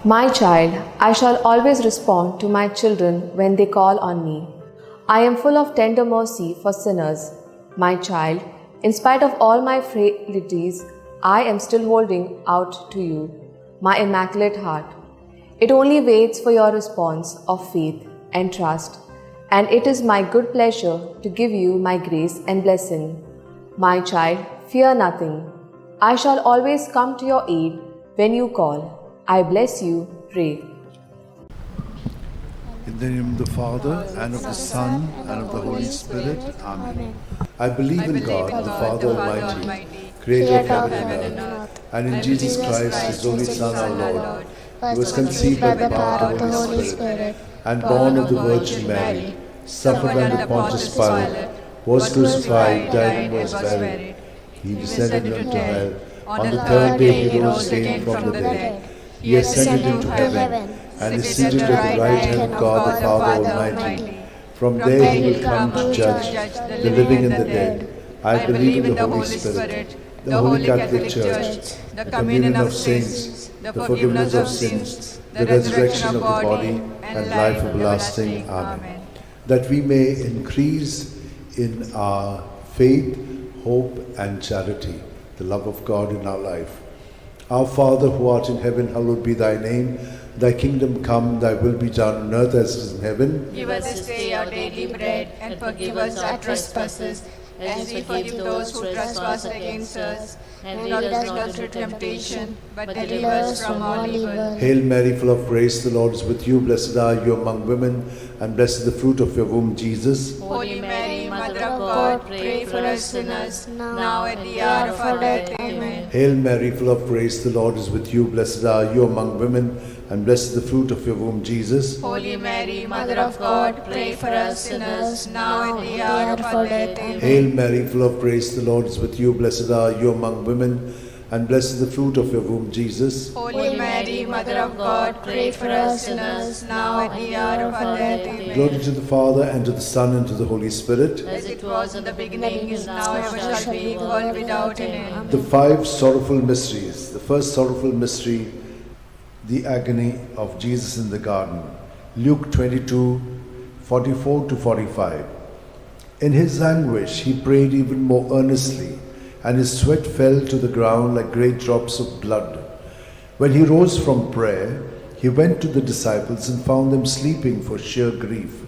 My child, I shall always respond to my children when they call on me. I am full of tender mercy for sinners. My child, in spite of all my frailties, I am still holding out to you my immaculate heart. It only waits for your response of faith and trust, and it is my good pleasure to give you my grace and blessing. My child, fear nothing. I shall always come to your aid when you call. I bless you, pray. In the name of the Father, and of the Son, and of the Holy Spirit. Amen. I believe in God, the Father Almighty, creator of heaven and earth, and in Jesus Christ, his only Son, our Lord, who was conceived by the power of the Holy Spirit, and born of the Virgin Mary, suffered under Pontius Pilate, was crucified, died, and was buried. He descended into hell. On the third day he rose again from the dead. He ascended into heaven, and is seated at the right hand of God the Father Almighty. From there he will come to judge the living and the dead. I believe in the Holy Spirit, the Holy Catholic Church, the communion of saints, the forgiveness of sins, the resurrection of the body, and life everlasting. Amen. That we may increase in our faith, hope, and charity, the love of God in our life. Our Father, who art in heaven, hallowed be thy name. Thy kingdom come, thy will be done on earth as it is in heaven. Give us this day our daily bread, and forgive us our trespasses, as we forgive those who trespass against us. And lead us not into temptation, but deliver us from all evil. Hail Mary, full of grace, the Lord is with you. Blessed are you among women, and blessed is the fruit of your womb, Jesus. Holy Mary, Mother of God, pray for us sinners, now at the hour of our death. Amen. Hail Mary, full of grace, the Lord is with you. Blessed are you among women, and blessed is the fruit of your womb, Jesus. Holy Mary, Mother of God, pray for us sinners, now at the hour of our death. Amen. Hail Mary, full of grace, the Lord is with you. Blessed are you among women, and blessed is the fruit of your womb, Jesus. Holy Mary, Mother of God, pray for us sinners, now at the hour of our death. Amen. Glory to the Father, and to the Son, and to the Holy Spirit. As it was in the beginning, is now, ever shall be, world without an end. The five sorrowful mysteries. The first sorrowful mystery, the agony of Jesus in the garden. Luke 22, 44 to 45. In his anguish, he prayed even more earnestly, and his sweat fell to the ground like great drops of blood. When he rose from prayer, he went to the disciples and found them sleeping for sheer grief.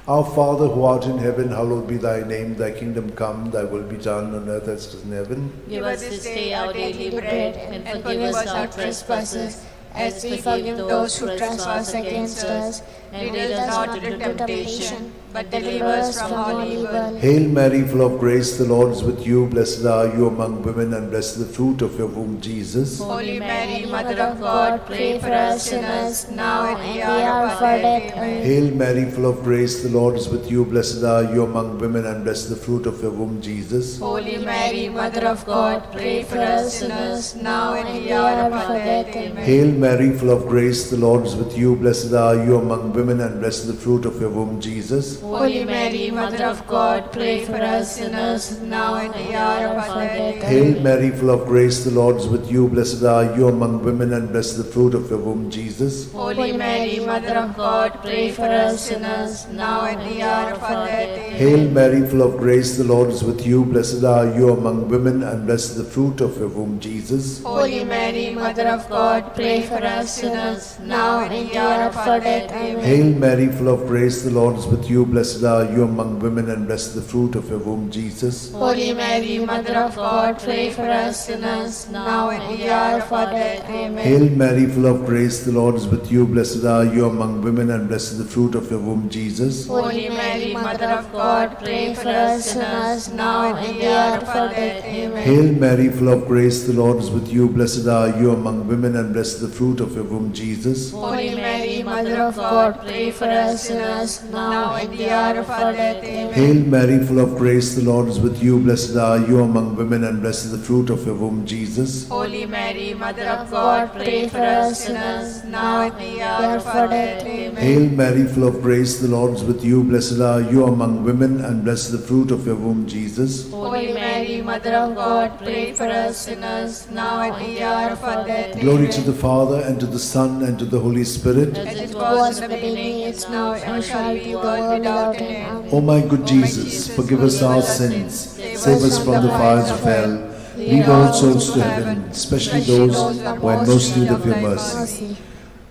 Our Father, who art in heaven, hallowed be thy name. Thy kingdom come, thy will be done on earth as it is in heaven. Give us this day our daily bread, and forgive us our trespasses, as we forgive those who trespass against us. And lead us not into temptation, but deliver us from all evil. Hail Mary, full of grace, the Lord is with you. Blessed are you among women, and blessed is the fruit of your womb, Jesus. Holy Mary, Mother of God, pray for us sinners, now at the hour of our death. Amen. Hail Mary, full of grace, the Lord is with you. Blessed are you among women, and blessed is the fruit of your womb, Jesus. Holy Mary, Mother of God, pray for us sinners, now at the hour of our death. Amen. Hail Mary, full of grace, the Lord is with you. Blessed are you among women, and blessed is the fruit of your womb, Jesus. Holy Mary, Mother of God, pray for us sinners, now at the hour of our death. Hail Mary, full of grace, the Lord is with you. Blessed are you among women, and blessed is the fruit of your womb, Jesus. Holy Mary, Mother of God, pray for us sinners, now at the hour of our death. Hail Mary, full of grace, the Lord is with you. Blessed are you among women, and blessed is the fruit of your womb, Jesus. Holy Mary, Mother of God, pray for us sinners, now at the hour of our death. Amen. Hail Mary, full of grace, the Lord is with you. Blessed are you among women, and blessed is the fruit of your womb, Jesus. Holy Mary, Mother of God, pray for us sinners, now at the hour of our death. Amen. Hail Mary, full of grace, the Lord is with you. Blessed are you among women, and blessed is the fruit of your womb, Jesus. Holy Mary, Mother of God, pray for us sinners, now at the hour of our death. Amen. Hail Mary, full of grace, the Lord is with you. Blessed are you among women, and blessed is the fruit of your womb, Jesus. Holy Mary, Mother of God, pray for us sinners, now at the hour of our death. Amen. Hail Mary, full of grace, the Lord is with you. Blessed are you among women, and blessed is the fruit of your womb, Jesus. Holy Mary, Mother of God, pray for us sinners, now at the hour of our death. Amen. Hail Mary, full of grace, the Lord is with you. Blessed are you among women, and blessed is the fruit of your womb, Jesus. Holy Mary, Mother of God, pray for us sinners, now and at the hour of our death. Glory to the Father, and to the Son, and to the Holy Spirit. As it was in the beginning, is now, and shall be, world without end. O my good Jesus, forgive us our sins, save us from the fires of hell, lead all souls to heaven, especially those who are in most need of your mercy.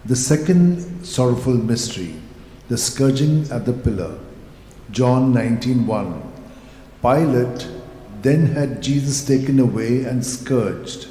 The second sorrowful mystery, the scourging at the pillar. John 19:1. Pilate then had Jesus taken away and scourged.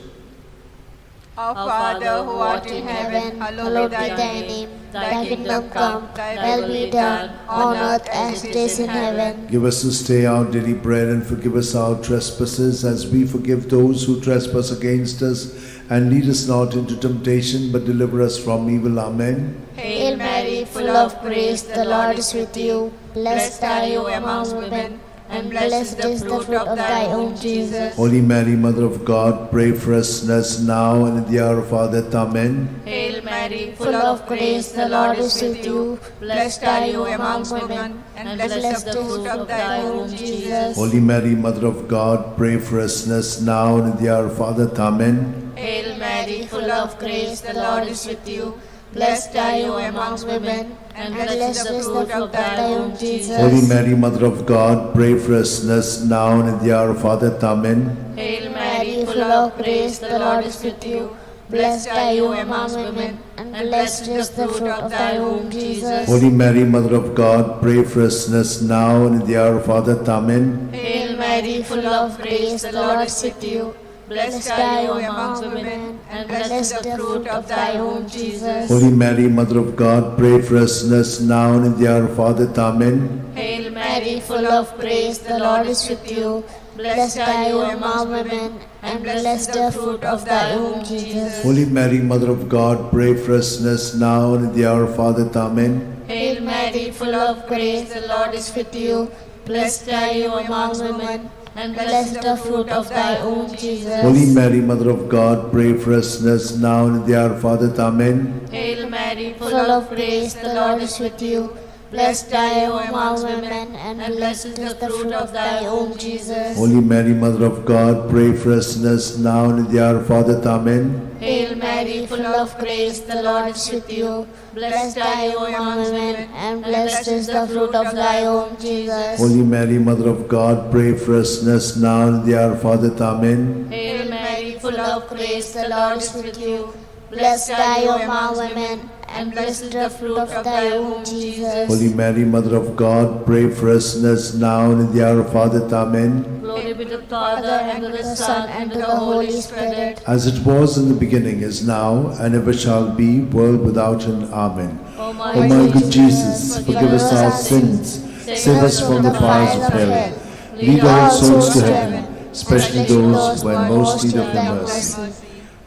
Our Father who art in heaven, hallowed be thy name. Thy kingdom come, thy will be done, on earth as it is in heaven. Give us this day our daily bread, and forgive us our trespasses, as we forgive those who trespass against us. And lead us not into temptation, but deliver us from evil. Amen. Hail Mary, full of grace, the Lord is with you. Blessed are you among women, and blessed is the fruit of thy womb, Jesus. Holy Mary, Mother of God, pray for us sinners now and at the hour of our death. Amen. Hail Mary, full of grace, the Lord is with you. Blessed are you among women, and blessed is the fruit of thy womb, Jesus. Holy Mary, Mother of God, pray for us sinners now and at the hour of our death. Amen. Hail Mary, full of grace, the Lord is with you. Blessed are you among women, and blessed is the fruit of thy womb, Jesus. Holy Mary, Mother of God, pray for us sinners now and at the hour of our death. Amen. Hail Mary, full of grace, the Lord is with you. Blessed are you among women, and blessed is the fruit of thy womb, Jesus. Holy Mary, Mother of God, pray for us sinners now and at the hour of our death. Amen. Hail Mary, full of grace, the Lord is with you. Blessed are you among women, and blessed is the fruit of thy womb, Jesus. Holy Mary, Mother of God, pray for us sinners now and at the hour of our death. Amen. Hail Mary, full of grace, the Lord is with you. Blessed are you among women, and blessed is the fruit of thy womb, Jesus. Holy Mary, Mother of God, pray for us sinners now and at the hour of our death. Amen. Hail Mary, full of grace, the Lord is with you. Blessed are you among women, and blessed is the fruit of thy womb, Jesus. Holy Mary, Mother of God, pray for us sinners now and at the hour of our death. Amen. Hail Mary, full of grace, the Lord is with you. Blessed are you among women, and blessed is the fruit of thy womb, Jesus. Holy Mary, Mother of God, pray for us sinners now and at the hour of our death. Amen. Hail Mary, full of grace, the Lord is with you. Blessed are you among women, and blessed is the fruit of thy womb, Jesus. Holy Mary, Mother of God, pray for us sinners now and at the hour of our death. Amen. Hail Mary, full of grace, the Lord is with you. Blessed are you among women, and blessed is the fruit of thy womb, Jesus. Holy Mary, Mother of God, pray for us sinners now and at the hour of our death. Amen. Glory be to the Father, and to the Son, and to the Holy Spirit. As it was in the beginning, is now, and ever shall be, world without end. Amen. O my O my good Jesus, forgive us our sins, save us from the fires of hell, lead all souls to heaven, especially those who are in most need of your mercy.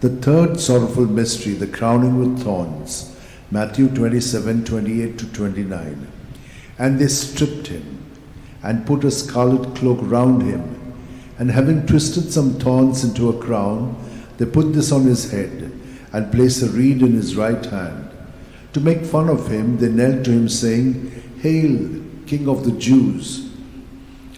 The third sorrowful mystery, the crowning with thorns. Matthew 27:28-29. And they stripped him, and put a scarlet cloak round him, and having twisted some thorns into a crown, they put this on his head, and placed a reed in his right hand. To make fun of him, they knelt to him, saying, Hail, King of the Jews!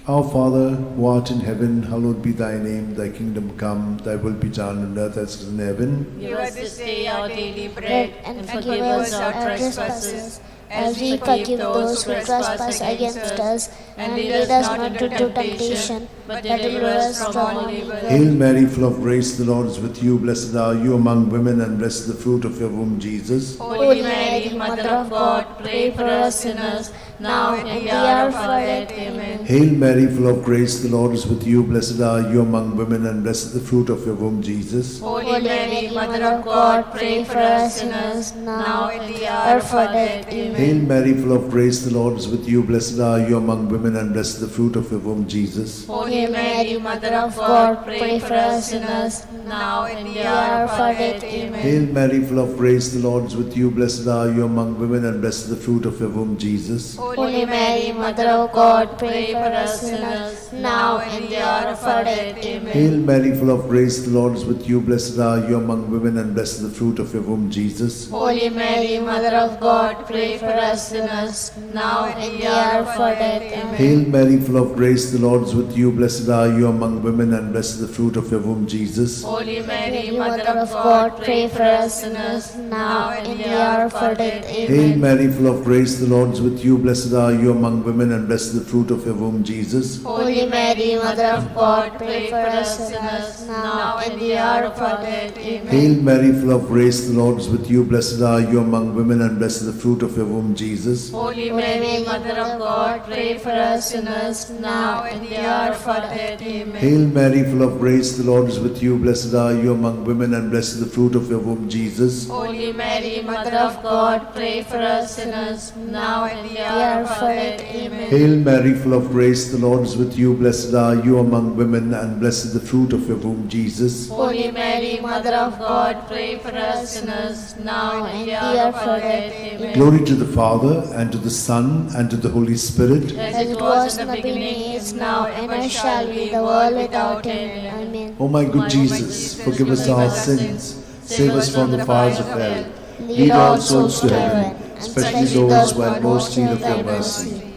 Our Father, who art in heaven, hallowed be thy name. Thy kingdom come, thy will be done on earth as it is in heaven. Give us this day our daily bread, and forgive us our trespasses, as we forgive those who trespass against us. And lead us not into temptation, but deliver us from all evil. Hail Mary, full of grace, the Lord is with you. Blessed are you among women, and blessed is the fruit of your womb, Jesus. Holy Mary, Mother of God, pray for us sinners, now and at the hour of our death. Amen. Hail Mary, full of grace, the Lord is with you. Blessed are you among women, and blessed is the fruit of your womb, Jesus. Holy Mary, Mother of God, pray for us sinners, now and at the hour of our death. Amen. Hail Mary, full of grace, the Lord is with you. Blessed are you among women, and blessed is the fruit of your womb, Jesus. Holy Mary, Mother of God, pray for us sinners, now and at the hour of our death. Amen. Hail Mary, full of grace, the Lord is with you. Blessed are you among women, and blessed is the fruit of your womb, Jesus. Holy Mary, Mother of God, pray for us sinners, now and the hour of our death. Amen. Hail Mary, full of grace, the Lord is with you. Blessed are you among women, and blessed is the fruit of your womb, Jesus. Holy Mary, Mother of God, pray for us sinners, now and the hour of our death. Amen. Hail Mary, full of grace, the Lord is with you. Blessed are you among women, and blessed is the fruit of your womb, Jesus. Holy Mary, Mother of God, pray for us sinners, now and the hour of our death. Amen. Hail Mary, full of grace, the Lord is with you. Blessed are you among women, and blessed is the fruit of your womb, Jesus. Holy Mary, Mother of God, pray for us sinners, now and the hour of our death. Amen. Hail Mary, full of grace, the Lord is with you. Blessed are you among women, and blessed is the fruit of your womb, Jesus. Holy Mary, Mother of God, pray for us sinners, now and the hour of our death. Amen. Hail Mary, full of grace, the Lord is with you. Blessed are you among women, and blessed is the fruit of your womb, Jesus. Holy Mary, Mother of God, pray for us sinners, now and the hour of our death. Amen. Hail Mary, full of grace, the Lord is with you. Blessed are you among women, and blessed is the fruit of your womb, Jesus. Holy Mary, Mother of God, pray for us sinners, now and the hour of our death. Amen. Glory to the Father, and to the Son, and to the Holy Spirit. As it was in the beginning, is now, and ever shall be, the world without end. Amen. O my good Jesus, forgive us our sins, save us from the fires of hell, lead all souls to heaven, especially those who are most need of your mercy.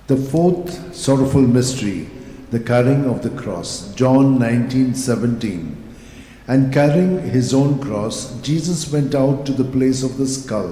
The fourth sorrowful mystery, the carrying of the cross. John 19:17. And carrying his own cross, Jesus went out to the place of the skull,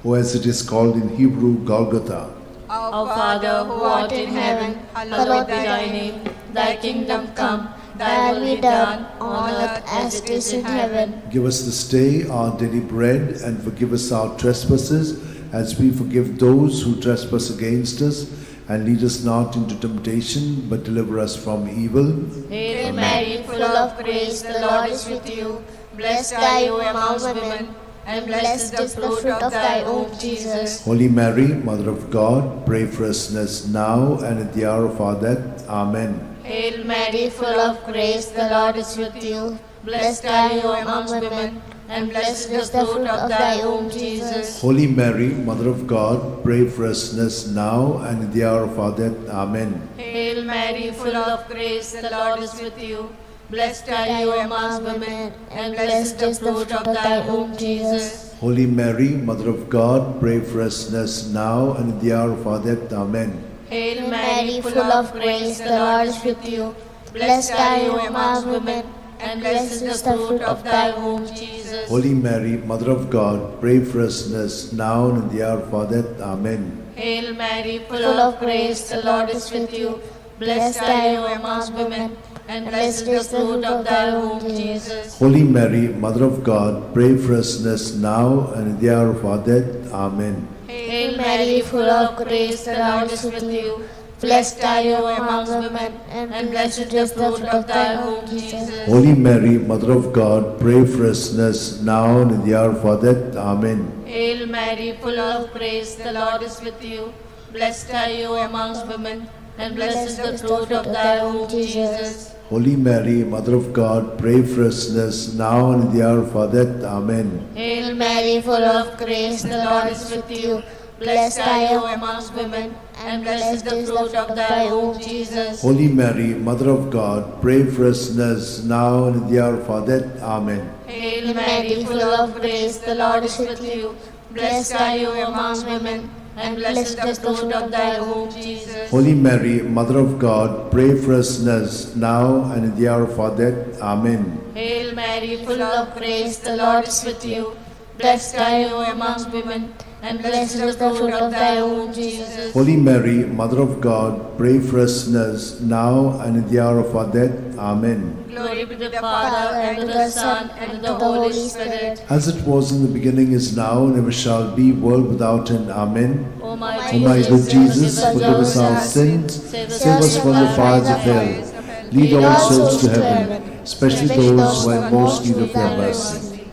or as it is called in Hebrew, Golgotha. Our Father, who art in heaven, hallowed be thy name. Thy kingdom come, thy will be done, on earth as it is in heaven. Give us this day our daily bread, and forgive us our trespasses, as we forgive those who trespass against us. And lead us not into temptation, but deliver us from evil. Hail Mary, full of grace, the Lord is with you. Blessed are you among women, and blessed is the fruit of thy womb, Jesus. Holy Mary, Mother of God, pray for us sinners now and at the hour of our death. Amen. Hail Mary, full of grace, the Lord is with you. Blessed are you among women, and blessed is the fruit of thy womb, Jesus. Holy Mary, Mother of God, pray for us sinners now and at the hour of our death. Amen. Hail Mary, full of grace, the Lord is with you. Blessed are you among women, and blessed is the fruit of thy womb, Jesus. Holy Mary, Mother of God, pray for us sinners now and at the hour of our death. Amen. Hail Mary, full of grace, the Lord is with you. Blessed are you among women, and blessed is the fruit of thy womb, Jesus. Holy Mary, Mother of God, pray for us sinners now and at the hour of our death. Amen. Hail Mary, full of grace, the Lord is with you. Blessed are you among women, and blessed is the fruit of thy womb, Jesus. Holy Mary, Mother of God, pray for us sinners now and at the hour of our death. Amen. Hail Mary, full of grace, the Lord is with you. Blessed are you among women, and blessed is the fruit of thy womb, Jesus. Holy Mary, Mother of God, pray for us sinners now and at the hour of our death. Amen. Hail Mary, full of grace, the Lord is with you. Blessed are you amongst women, and blessed is the fruit of thy womb, Jesus. Holy Mary, Mother of God, pray for us sinners now and at the hour of our death. Amen. Hail Mary, full of grace, the Lord is with you. Blessed are you amongst women, and blessed is the fruit of thy womb, Jesus. Holy Mary, Mother of God, pray for us sinners now and at the hour of our death. Amen. Hail Mary, full of grace, the Lord is with you. Blessed are you amongst women, and blessed is the fruit of thy womb, Jesus. Holy Mary, Mother of God, pray for us sinners now and at the hour of our death. Amen. Hail Mary, full of grace, the Lord is with you. Blessed are you amongst women, and blessed is the fruit of thy womb, Jesus. Holy Mary, Mother of God, pray for us sinners now and at the hour of our death. Amen. Glory be to the Father, and to the Son, and to the Holy Spirit. As it was in the beginning, is now, and ever shall be, world without end. Amen. O my O my good Jesus, forgive us our sins, save us from the fires of hell, lead all souls to heaven, especially those who are in most need of your mercy.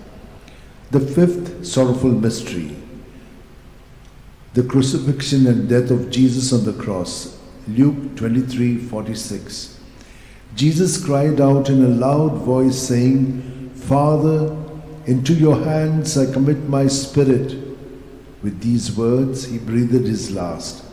The fifth sorrowful mystery, the crucifixion and death of Jesus on the cross. Luke 23:46. Jesus cried out in a loud voice, saying, Father, into your hands I commit my spirit. With these words he breathed his last.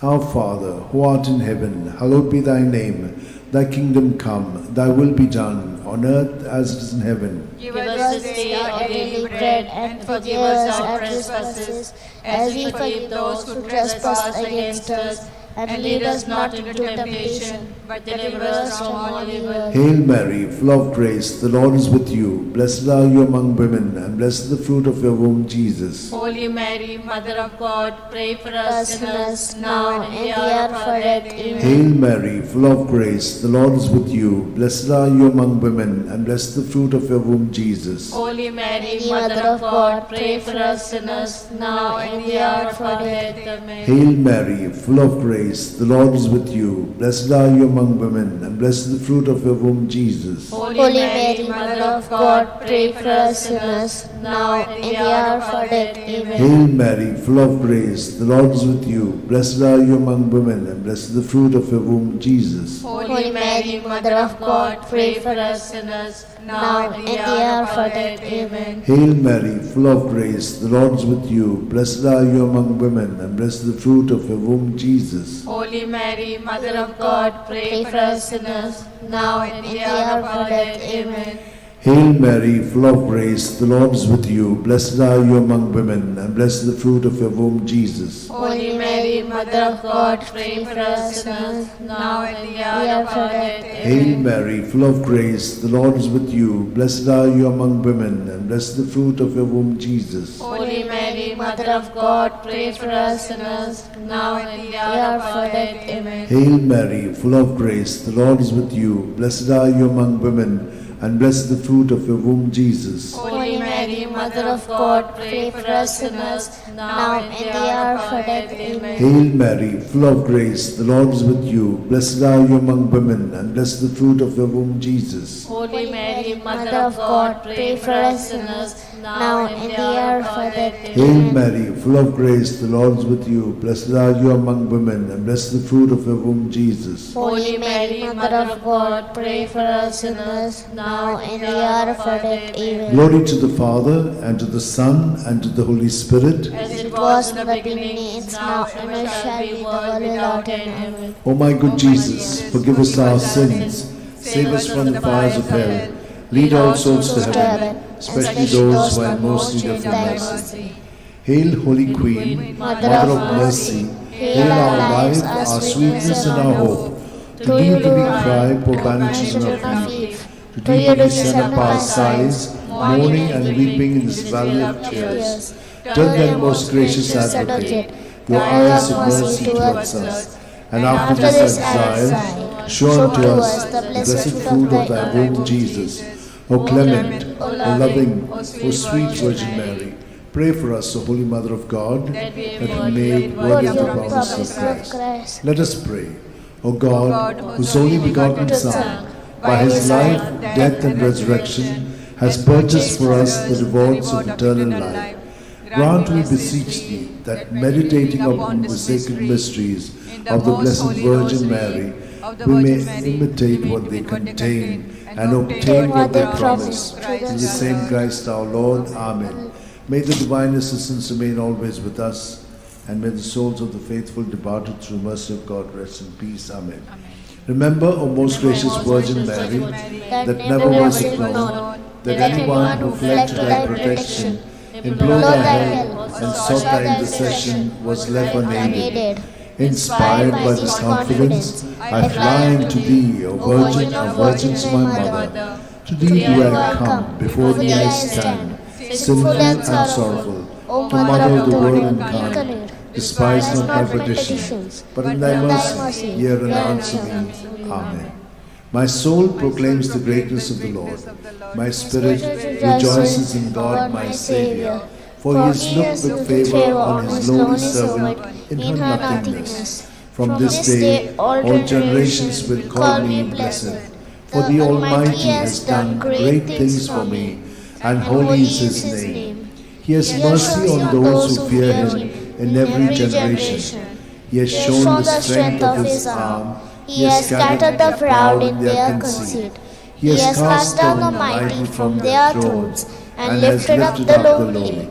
Our Father, who art in heaven, hallowed be thy name. Thy kingdom come, thy will be done, on earth as it is in heaven. Give us this day our daily bread, and forgive us our trespasses, as we forgive those who trespass against us. And lead us not into temptation, but deliver us from all evil. Hail Mary, full of grace, the Lord is with you. Blessed are you among women, and blessed is the fruit of your womb, Jesus. Holy Mary, Mother of God, pray for us sinners, now and in the hour of our death. Amen. Hail Mary, full of grace, the Lord is with you. Blessed are you among women, and blessed is the fruit of your womb, Jesus. Holy Mary, Mother of God, pray for us sinners, now and in the hour of our death. Amen. Hail Mary, full of grace, the Lord is with you. Blessed are you among women, and blessed is the fruit of your womb, Jesus. Holy Mary, Mother of God, pray for us sinners, now and in the hour of our death. Amen. Hail Mary, full of grace, the Lord is with you. Blessed are you among women, and blessed is the fruit of your womb, Jesus. Holy Mary, Mother of God, pray for us sinners, now and in the hour of our death. Amen. Hail Mary, full of grace, the Lord is with you. Blessed are you among women, and blessed is the fruit of your womb, Jesus. Holy Mary, Mother of God, pray for us sinners, now and in the hour of our death. Amen. Hail Mary, full of grace, the Lord is with you. Blessed are you among women, and blessed is the fruit of your womb, Jesus. Holy Mary, Mother of God, pray for us sinners, now and in the hour of our death. Hail Amen. Mary, full of grace, the Lord is with you. Blessed are you among women, and blessed is the fruit of your womb, Jesus. Holy Mary, Mother of God, pray for us sinners, now and in the hour of our death. Amen. Hail Mary, full of grace, the Lord is with you. Blessed are you among women, and blessed is the fruit of your womb, Jesus. Holy Mary, Mother of God, pray for us sinners, now and in the hour of our death. Amen. Hail Mary, full of grace, the Lord is with you. Blessed are you among women, and blessed is the fruit of your womb, Jesus. Holy Mary, Mother of God, pray for us sinners, now and in the hour of our death. Hail Amen. Mary, full of grace, the Lord is with you. Blessed are you among women, and blessed is the fruit of your womb, Jesus. Holy Mary, Mother of God, pray for us sinners, now and in the hour of our death. Amen. Glory to the Father, and to the Son, and to the Holy Spirit. As it was in the beginning, is now, and ever shall be, world without end. Amen. O my good Jesus, forgive us our sins, save us from the fires of hell, lead all souls to heaven, especially those who are in most need of your mercy. Hail, Holy Queen, Mother of mercy, hail our life, our sweetness, and our hope. To thee do we cry, poor banished children of Eve. To thee do we send up our sighs, mourning and weeping in this valley of tears. Turn then, most gracious Advocate, your eyes of mercy towards us, and after this exile, show unto us the blessed fruit of thy womb, Jesus. O clement, O loving, O sweet Virgin Mary, pray for us, O Holy Mother of God, that we may be worthy of the promise of Christ. Let us pray. O God, whose only begotten Son, by his life, death, and resurrection, has purchased for us the rewards of eternal life, grant, we beseech thee, that meditating upon the sacred mysteries of the Blessed Virgin Mary, we may imitate what they contain and obtain what they promise. Through the same Christ our Lord. Amen. May the divine assistance remain always with us, and may the souls of the faithful departed through mercy of God rest in peace. Amen. Remember, O most gracious Virgin Mary, that never was it known that anyone who fled to thy protection, implored thy help, and sought thy intercession was left unaided. Inspired by this confidence, I fly unto thee, O Virgin of Virgins, my Mother. To thee do I come, before thee I stand, sinful and sorrowful. O Mother of the Word incarnate, despise not my petitions, but in thy mercy hear and answer me. Amen. My soul proclaims the greatness of the Lord. My spirit rejoices in God my Saviour, for he has looked with favour on his lowly servant in her nothingness. From this day all generations will call me blessed, for the Almighty has done great things for me, and holy is his name. He has mercy on those who fear him in every generation. He has shown the strength of his arm. He has scattered the proud in their conceit. He has cast down the mighty from their thrones, and lifted up the lowly.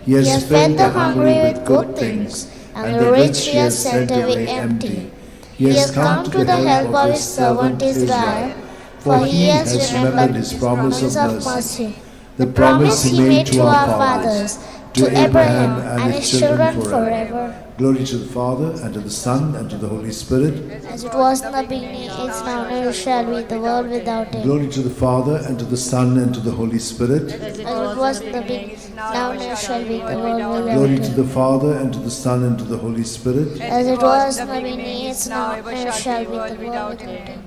He has filled the hungry with good things, and the rich He has sent away empty. He has come to the help of His servant Israel, for He has remembered His promise of mercy, the promise He made to our fathers, to Abraham and his children forever. Glory to the Father, and to the Son, and to the Holy Spirit. As it was in the beginning, is now, and ever shall be, the world without end. Glory to the Father, and to the Son, and to the Holy Spirit. As it was in the beginning, now, and ever shall be, the world without Glory end. to the Father, and to the Son, and to the Holy Spirit. As it was in the beginning, is now, and ever shall be, the world without end.